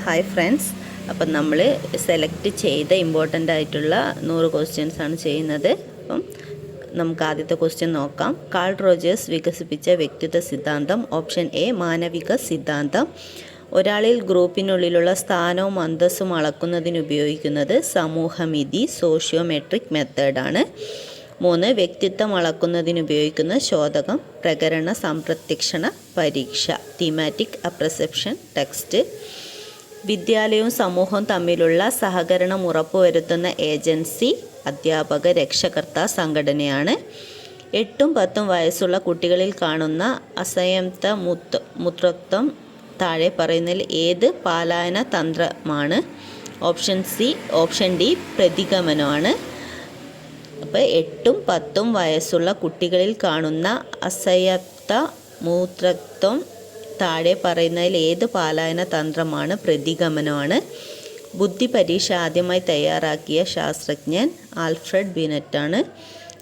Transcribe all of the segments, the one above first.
Hi friends, അപ്പം നമ്മൾ select ചെയ്ത ഇമ്പോർട്ടൻ്റ് ആയിട്ടുള്ള 100 ക്വസ്റ്റ്യൻസ് ആണ് ചെയ്യുന്നത്. അപ്പം നമുക്ക് ആദ്യത്തെ ക്വസ്റ്റ്യൻ നോക്കാം. കാൾ റോജേഴ്സ് വികസിപ്പിച്ച വ്യക്തിത്വ സിദ്ധാന്തം. ഓപ്ഷൻ എ മാനവിക സിദ്ധാന്തം. ഒരാളിൽ ഗ്രൂപ്പിനുള്ളിലുള്ള സ്ഥാനവും അന്തസ്സും അളക്കുന്നതിന് ഉപയോഗിക്കുന്നത് സമൂഹമിതി സോഷ്യോമെട്രിക് മെത്തേഡാണ്. 3 വ്യക്തിത്വം അളക്കുന്നതിന് ഉപയോഗിക്കുന്ന ശോധകം പ്രകരണ സംപ്രത്യക്ഷണ പരീക്ഷ തീമാറ്റിക് അപ്രസെപ്ഷൻ ടെക്സ്റ്റ്. വിദ്യാലയവും സമൂഹവും തമ്മിലുള്ള സഹകരണം ഉറപ്പുവരുത്തുന്ന ഏജൻസി അധ്യാപക രക്ഷകർത്താ സംഘടനയാണ്. 8ഉം 10ഉം വയസ്സുള്ള കുട്ടികളിൽ കാണുന്ന അസംയത മൂത്രത്വം താഴെ പറയുന്നതിൽ ഏത് പാലായന തന്ത്രമാണ്? ഓപ്ഷൻ ഡി പ്രതിഗമനമാണ്. അപ്പോൾ 8ഉം 10ഉം വയസ്സുള്ള കുട്ടികളിൽ കാണുന്ന അസംയത മൂത്രത്വം താഴെ പറയുന്നതിൽ ഏത് പാലായന തന്ത്രമാണ്? പ്രതിഗമനമാണ്. ബുദ്ധി പരീക്ഷ ആദ്യമായി തയ്യാറാക്കിയ ശാസ്ത്രജ്ഞൻ ആൽഫ്രഡ് ബിനെറ്റാണ്.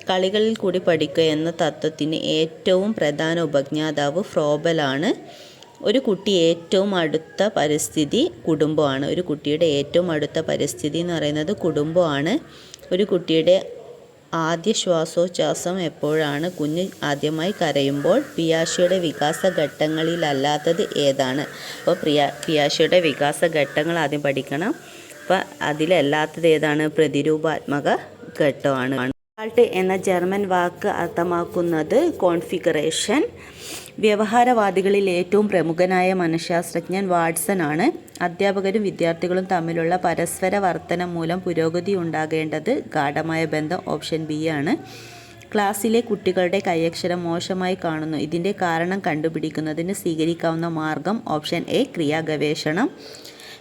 കളികളിൽ കൂടി പഠിക്കുക എന്ന തത്വത്തിന് ഏറ്റവും പ്രധാന ഉപജ്ഞാതാവ് ഫ്രോബലാണ്. ഒരു കുട്ടി ഏറ്റവും അടുത്ത പരിസ്ഥിതി കുടുംബമാണ്. ഒരു കുട്ടിയുടെ ഏറ്റവും അടുത്ത പരിസ്ഥിതി എന്ന് പറയുന്നത് കുടുംബമാണ്. ഒരു കുട്ടിയുടെ ആദ്യ ശ്വാസോച്ഛ്വാസം എപ്പോഴാണ്? കുഞ്ഞ് ആദ്യമായി കരയുമ്പോൾ. പിയാഷയുടെ വികാസഘട്ടങ്ങളിലല്ലാത്തത് ഏതാണ്? അപ്പോൾ പിയാഷയുടെ വികാസഘട്ടങ്ങൾ ആദ്യം പഠിക്കണം. അപ്പോൾ അതിലല്ലാത്തത് ഏതാണ്? പ്രതിരൂപാത്മക ഘട്ടമാണ്. ആൾട്ട് എന്ന ജർമ്മൻ വാക്ക് അർത്ഥമാക്കുന്നത് കോൺഫിഗറേഷൻ. വ്യവഹാരവാദികളിൽ ഏറ്റവും പ്രമുഖനായ മനഃശാസ്ത്രജ്ഞൻ വാട്സൺ ആണ്. അധ്യാപകരും വിദ്യാർത്ഥികളും തമ്മിലുള്ള പരസ്പര വർത്തനം മൂലം പുരോഗതി ഉണ്ടാകേണ്ടത് ഗാഢമായ ബന്ധം. ഓപ്ഷൻ ബി ആണ്. ക്ലാസ്സിലെ കുട്ടികളുടെ കൈയക്ഷരം മോശമായി കാണുന്നു. ഇതിൻ്റെ കാരണം കണ്ടുപിടിക്കുന്നതിന് സ്വീകരിക്കാവുന്ന മാർഗം. ഓപ്ഷൻ എ ക്രിയാഗവേഷണം.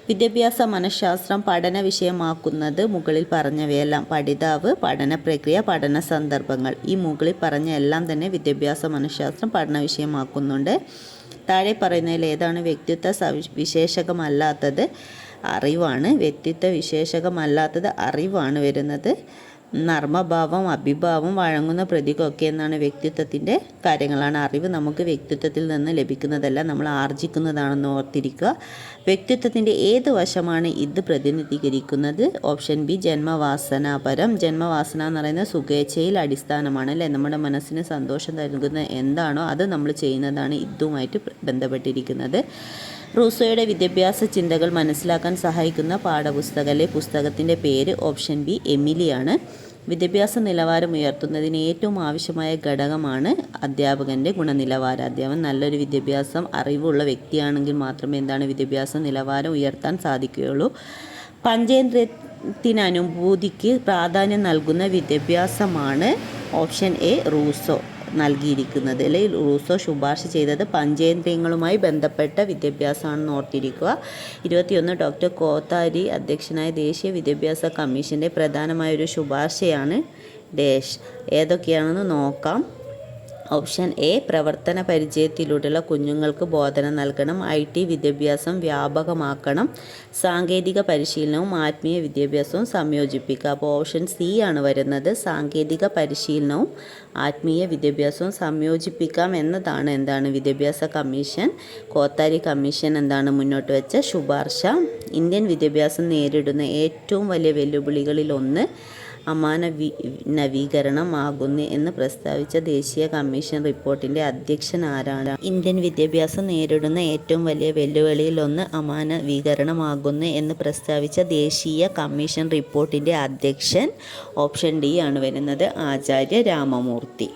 വിദ്യാഭ്യാസ മനഃശാസ്ത്രം പഠന വിഷയമാക്കുന്നത് മുകളിൽ പറഞ്ഞവയെല്ലാം. പഠിതാവ്, പഠന പ്രക്രിയ, പഠന സന്ദർഭങ്ങൾ. ഈ മുകളിൽ പറഞ്ഞ എല്ലാം തന്നെ വിദ്യാഭ്യാസ മനഃശാസ്ത്രം പഠന വിഷയമാക്കുന്നുണ്ട്. താഴെ പറയുന്നതിൽ ഏതാണ് വ്യക്തിത്വ വിശേഷകമല്ലാത്തത്? അറിവാണ്. വ്യക്തിത്വ വിശേഷകമല്ലാത്തത് അറിവാണ് വരുന്നത്. നർമ്മഭാവം, അഭിഭാവം, വഴങ്ങുന്ന പ്രതീകമൊക്കെ എന്നാണ് വ്യക്തിത്വത്തിൻ്റെ കാര്യങ്ങളാണ്. അറിവ് നമുക്ക് വ്യക്തിത്വത്തിൽ നിന്ന് ലഭിക്കുന്നതല്ല, നമ്മൾ ആർജിക്കുന്നതാണെന്ന് ഓർത്തിരിക്കുക. വ്യക്തിത്വത്തിൻ്റെ ഏത് വശമാണ് ഇത് പ്രതിനിധീകരിക്കുന്നത്? Option B ജന്മവാസനാപരം. ജന്മവാസന എന്ന് പറയുന്നത് സുഖേച്ഛയിൽ അടിസ്ഥാനമാണ് അല്ലേ. നമ്മുടെ മനസ്സിന് സന്തോഷം നൽകുന്ന എന്താണോ അത് നമ്മൾ ചെയ്യുന്നതാണ് ഇതുമായിട്ട് ബന്ധപ്പെട്ടിരിക്കുന്നത്. റൂസോയുടെ വിദ്യാഭ്യാസ ചിന്തകൾ മനസ്സിലാക്കാൻ സഹായിക്കുന്ന പുസ്തകത്തിൻ്റെ പേര്. ഓപ്ഷൻ ബി എമിലിയാണ്. വിദ്യാഭ്യാസ നിലവാരം ഉയർത്തുന്നതിന് ഏറ്റവും ആവശ്യമായ ഘടകമാണ് അധ്യാപകൻ്റെ ഗുണനിലവാരം. അധ്യാപകൻ നല്ലൊരു വിദ്യാഭ്യാസം അറിവുള്ള വ്യക്തിയാണെങ്കിൽ മാത്രമേ വിദ്യാഭ്യാസ നിലവാരം ഉയർത്താൻ സാധിക്കുകയുള്ളൂ. പഞ്ചേന്ദ്രിയത്തിന് അനുഭൂതിക്ക് പ്രാധാന്യം നൽകുന്ന വിദ്യാഭ്യാസമാണ്. ഓപ്ഷൻ എ റൂസോ നൽകിയിരിക്കുന്നത് അല്ലെങ്കിൽ റൂസോ ശുപാർശ ചെയ്തത് പഞ്ചേന്ദ്രിയങ്ങളുമായി ബന്ധപ്പെട്ട വിദ്യാഭ്യാസമാണെന്ന് ഓർത്തിരിക്കുക. 21 ഡോക്ടർ കോത്താരി അധ്യക്ഷനായ ദേശീയ വിദ്യാഭ്യാസ കമ്മീഷൻ്റെ പ്രധാനമായൊരു ശുപാർശയാണ് ഡേഷ്. ഏതൊക്കെയാണെന്ന് നോക്കാം. ഓപ്ഷൻ എ പ്രവർത്തന പരിചയത്തിലൂടെയുള്ള കുഞ്ഞുങ്ങൾക്ക് ബോധനം നൽകണം. IT വിദ്യാഭ്യാസം വ്യാപകമാക്കണം. സാങ്കേതിക പരിശീലനവും ആത്മീയ വിദ്യാഭ്യാസവും സംയോജിപ്പിക്കുക. അപ്പോൾ ഓപ്ഷൻ സി ആണ് വരുന്നത്. സാങ്കേതിക പരിശീലനവും ആത്മീയ വിദ്യാഭ്യാസവും സംയോജിപ്പിക്കാം എന്നതാണ് വിദ്യാഭ്യാസ കമ്മീഷൻ, കോത്താരി കമ്മീഷൻ മുന്നോട്ട് വെച്ച ശുപാർശ. ഇന്ത്യൻ വിദ്യാഭ്യാസം നേരിടുന്ന ഏറ്റവും വലിയ വെല്ലുവിളികളിലൊന്ന് നവീകരണമാകുന്നു എന്ന് പ്രസ്താവിച്ച ദേശീയ കമ്മീഷൻ റിപ്പോർട്ടിൻ്റെ അധ്യക്ഷൻ ആരാണ്? ഇന്ത്യൻ വിദ്യാഭ്യാസം നേരിടുന്ന ഏറ്റവും വലിയ വെല്ലുവിളിയിലൊന്ന് അമാനവീകരണമാകുന്നു എന്ന് പ്രസ്താവിച്ച ദേശീയ കമ്മീഷൻ റിപ്പോർട്ടിൻ്റെ അധ്യക്ഷൻ. ഓപ്ഷൻ ഡി ആണ് വരുന്നത്. ആചാര്യ രാമമൂർത്തി.